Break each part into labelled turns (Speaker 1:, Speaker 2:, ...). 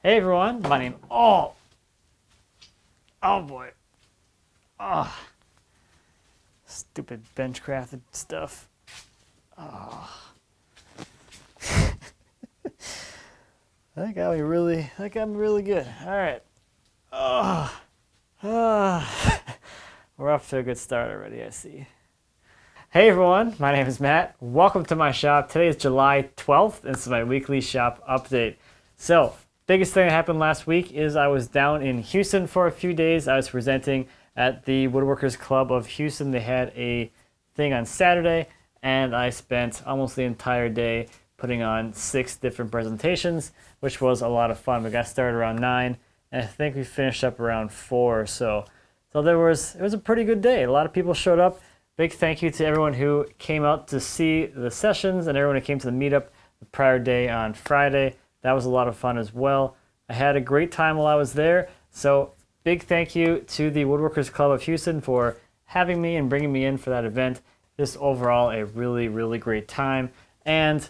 Speaker 1: Hey everyone, my name. Oh boy. Oh, stupid bench crafted stuff. Oh. That got me really good. All right. We're off to a good start already, I see. Hey everyone, my name is Matt. Welcome to my shop. Today is July 12th, and this is my weekly shop update. So, biggest thing that happened last week is I was down in Houston for a few days. I was presenting at the Woodworkers Club of Houston. They had a thing on Saturday, and I spent almost the entire day putting on 6 different presentations, which was a lot of fun. We got started around 9, and I think we finished up around 4 or so. So it was a pretty good day. A lot of people showed up. Big thank you to everyone who came out to see the sessions and everyone who came to the meetup the prior day on Friday. That was a lot of fun as well. I had a great time while I was there. So big thank you to the Woodworkers Club of Houston for having me and bringing me in for that event. Just overall a really great time. And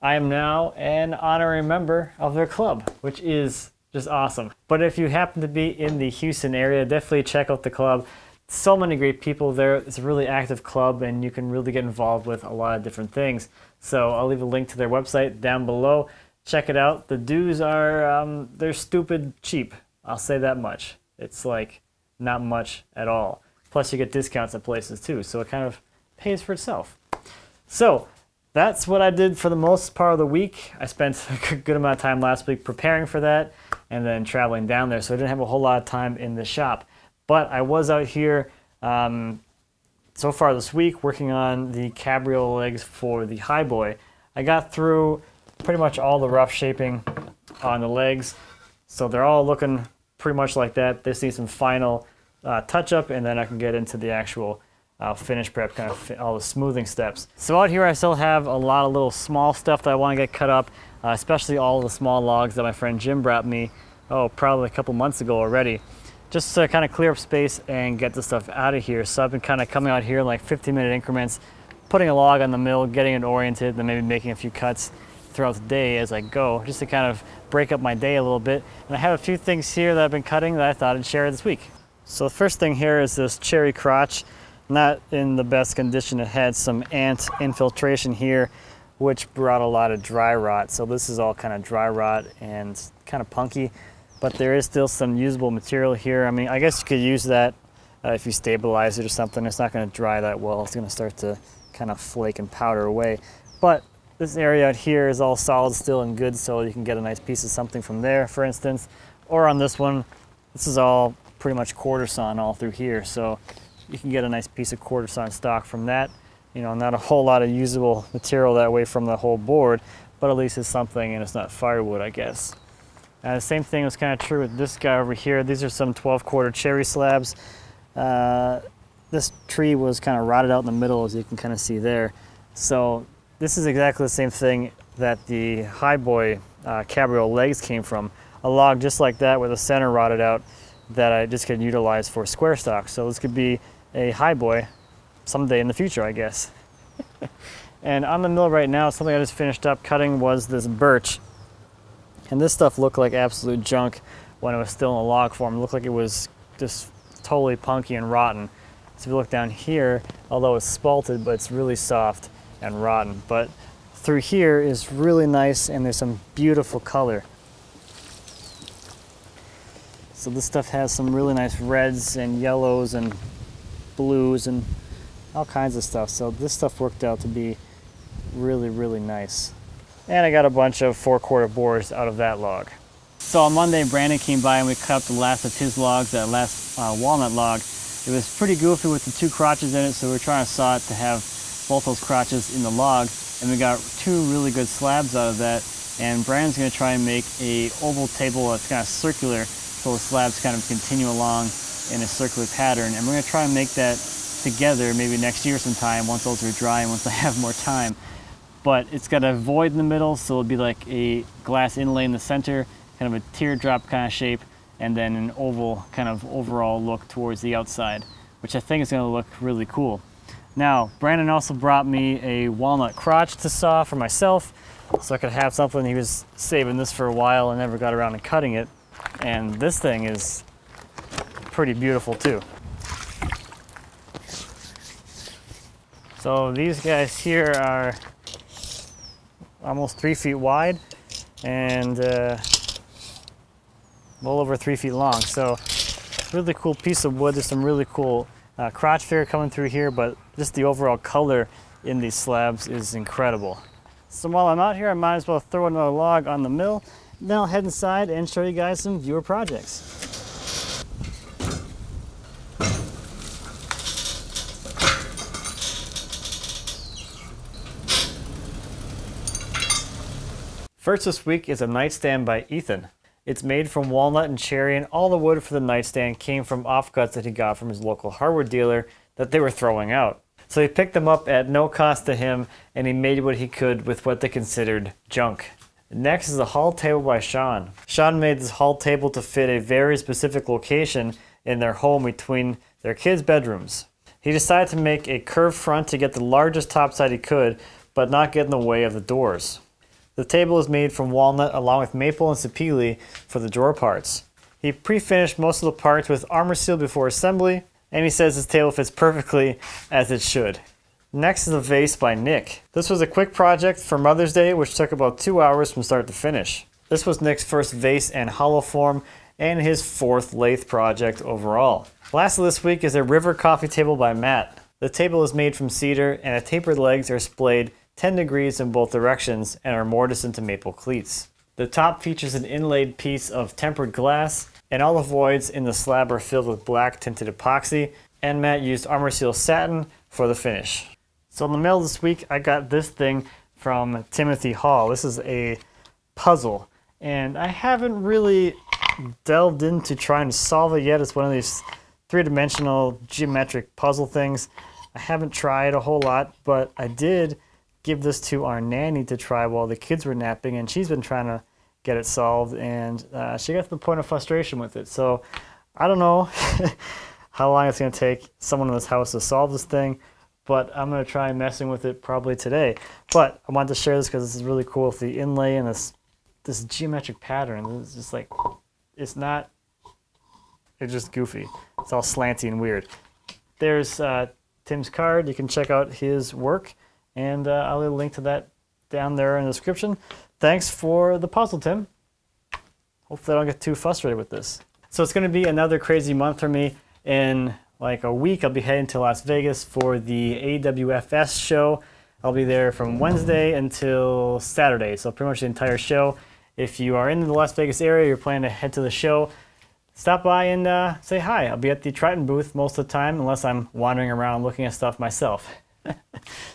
Speaker 1: I am now an honorary member of their club, which is just awesome. But if you happen to be in the Houston area, definitely check out the club. So many great people there. It's a really active club and you can really get involved with a lot of different things. So I'll leave a link to their website down below. Check it out. The dues are, they're stupid cheap. I'll say that much. It's like not much at all. Plus you get discounts at places too. So it kind of pays for itself. So that's what I did for the most part of the week. I spent a good amount of time last week preparing for that and then traveling down there. So I didn't have a whole lot of time in the shop. But I was out here so far this week working on the cabriole legs for the highboy. I got through pretty much all the rough shaping on the legs. So they're all looking pretty much like that. They need some final touch-up, and then I can get into the actual finish prep, kind of all the smoothing steps. So out here I still have a lot of little small stuff that I want to get cut up, especially all the small logs that my friend Jim brought me, probably a couple months ago already. Just to kind of clear up space and get the stuff out of here. So I've been kind of coming out here in like 15-minute increments, putting a log on the mill, getting it oriented, then maybe making a few cuts throughout the day as I go, just to kind of break up my day a little bit. And I have a few things here that I've been cutting that I thought I'd share this week. So the first thing here is this cherry crotch. Not in the best condition. It had some ant infiltration here, which brought a lot of dry rot. So this is all kind of dry rot and kind of punky. But there is still some usable material here. I mean, I guess you could use that if you stabilize it or something. It's not going to dry that well. It's going to start to kind of flake and powder away. But this area out here is all solid still and good, so you can get a nice piece of something from there, for instance. Or on this one, this is all pretty much quarter sawn all through here. So you can get a nice piece of quarter sawn stock from that. You know, not a whole lot of usable material that way from the whole board, but at least it's something and it's not firewood, I guess. The same thing was kind of true with this guy over here. These are some 12-quarter cherry slabs. This tree was kind of rotted out in the middle, as you can kind of see there. So this is exactly the same thing that the highboy cabriole legs came from. A log just like that with the center rotted out that I just could utilize for square stock. So this could be a highboy someday in the future, I guess. And on the mill right now, something I just finished up cutting was this birch. And this stuff looked like absolute junk when it was still in a log form. It looked like it was just totally punky and rotten. So if you look down here, although it's spalted, but it's really soft and rotten. But through here is really nice, and there's some beautiful color. So this stuff has some really nice reds and yellows and blues and all kinds of stuff. So this stuff worked out to be really nice. And I got a bunch of 4-quarter boards out of that log. So on Monday, Brandon came by and we cut up the last of his logs, that last walnut log. It was pretty goofy with the 2 crotches in it, so we're trying to saw it to have both those crotches in the log. And we got 2 really good slabs out of that. And Brandon's gonna try and make a oval table that's kind of circular, so the slabs kind of continue along in a circular pattern. And we're gonna try and make that together maybe next year sometime, once those are dry and once I have more time. But it's got a void in the middle, so it'll be like a glass inlay in the center, kind of a teardrop kind of shape, and then an oval kind of overall look towards the outside, which I think is going to look really cool. Now, Brandon also brought me a walnut crotch to saw for myself. so I could have something. He was saving this for a while and never got around to cutting it. And this thing is pretty beautiful too. So these guys here are almost 3 feet wide and well over 3 feet long. So really cool piece of wood. There's some really cool crotch figure coming through here, but just the overall color in these slabs is incredible. So while I'm out here, I might as well throw another log on the mill. Then I'll head inside and show you guys some viewer projects. First this week is a nightstand by Ethan. It's made from walnut and cherry, and all the wood for the nightstand came from offcuts that he got from his local hardware dealer that they were throwing out. So he picked them up at no cost to him, and he made what he could with what they considered junk. Next is a hall table by Sean. Sean made this hall table to fit a very specific location in their home between their kids' bedrooms. He decided to make a curved front to get the largest top side he could, but not get in the way of the doors. The table is made from walnut along with maple and sapele for the drawer parts. He pre-finished most of the parts with armor seal before assembly, and he says his table fits perfectly as it should. Next is a vase by Nick. This was a quick project for Mother's Day, which took about 2 hours from start to finish. This was Nick's first vase and hollow form, and his 4th lathe project overall. Lastly this week is a river coffee table by Matt. The table is made from cedar, and the tapered legs are splayed 10 degrees in both directions and are mortised into maple cleats. The top features an inlaid piece of tempered glass, and all the voids in the slab are filled with black tinted epoxy, and Matt used armor seal satin for the finish. So in the mail this week, I got this thing from Timothy Hall. This is a puzzle, and I haven't really delved into trying to solve it yet. It's one of these 3-dimensional geometric puzzle things. I haven't tried a whole lot, but I did give this to our nanny to try while the kids were napping, and she's been trying to get it solved, and she got to the point of frustration with it. So I don't know how long it's going to take someone in this house to solve this thing, but I'm going to try messing with it probably today. But I wanted to share this because this is really cool with the inlay and this geometric pattern. It's just like, it's just goofy. It's all slanty and weird. There's Tim's card. You can check out his work, and I'll leave a link to that down there in the description. Thanks for the puzzle, Tim. Hopefully I don't get too frustrated with this. So it's going to be another crazy month for me. In like a week, I'll be heading to Las Vegas for the AWFS show. I'll be there from Wednesday until Saturday, so pretty much the entire show. If you are in the Las Vegas area, you're planning to head to the show, stop by and say hi. I'll be at the Triton booth most of the time, unless I'm wandering around looking at stuff myself.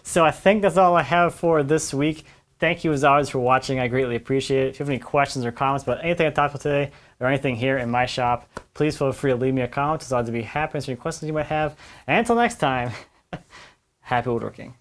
Speaker 1: So I think that's all I have for this week. Thank you as always for watching. I greatly appreciate it. If you have any questions or comments about anything I talked about today or anything here in my shop, please feel free to leave me a comment. I'd be happy to answer any questions you might have. And until next time, happy woodworking.